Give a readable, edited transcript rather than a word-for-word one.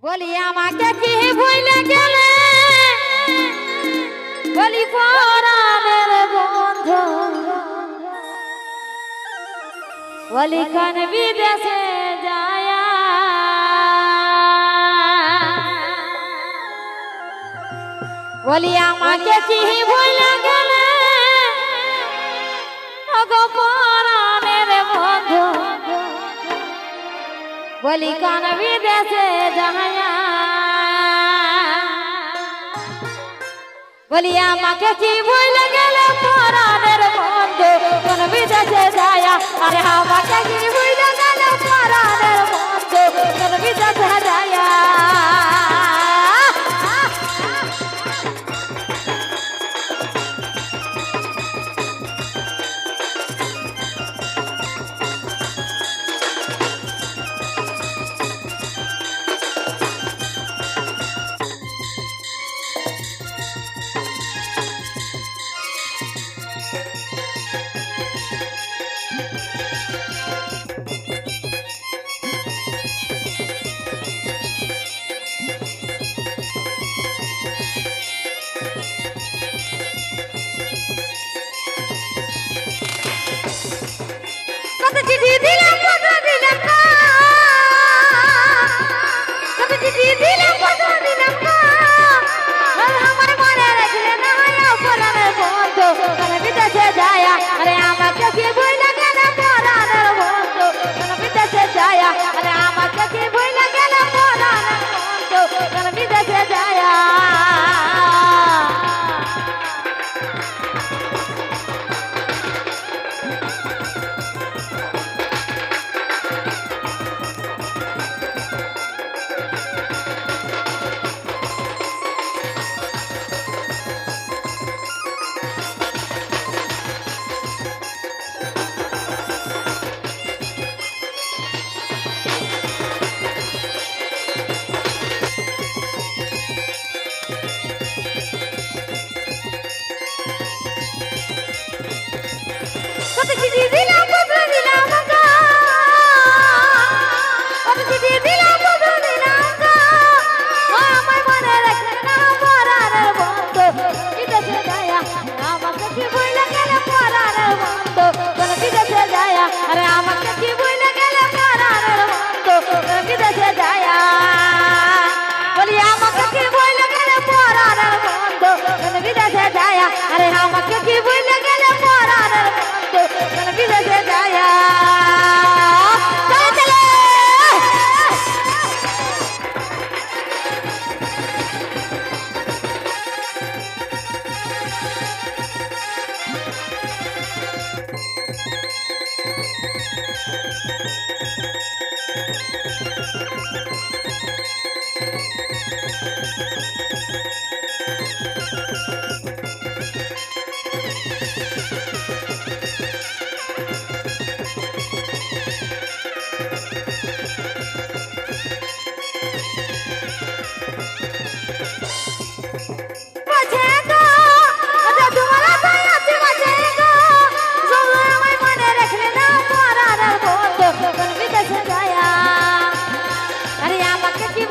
বলি আমাকে কি ভুলে গেলে বলি পরাণের বন্ধু বলি কান বিদেশে যায় বলি আমাকে কি ভুলে গেলে ওগো পরাণের বন্ধু বলি কান বিদেশে যায় বলি আমাকে কি ভুলে গেলে পরাণের বন্ধু কোন বিদেশে যায় আরে আমাকে কি ভুলে গেলে পরাণের বন্ধু কোন বিদেশে যায় চিঠি দিলাম পত্র দিলাম না কত চিঠি দিলাম পত্র দিলাম না আমার মনে রাখলে না পরাণের বন্ধু কোন বিদেশে যায় আরে আমাকে কি ভুলে গেলে পরাণের বন্ধু কোন বিদেশে যায় আরে আমাকে কি ভুলে গেলে পরাণের বন্ধু কোন বিদেশে যায় কত চিঠি দিলাম পত্র দিলাম গো কত চিঠি দিলাম পত্র দিলাম গো আমার মনে রাখলে না পরাণের বন্ধু বিদেশে যায় আমাকে কি ভুলে গেলে পরাণের বন্ধু কোন বিদেশে যায় আরে আমাকে কি ভুলে গেলে পরাণের বন্ধু কোন বিদেশে যায় বলি আমাকে কি ভুলে গেলে পরাণের বন্ধু কোন বিদেশে যায় আরে আমাকে কি ভুলে গেলে পরাণের বন্ধু কোন বিদেশে যায় কি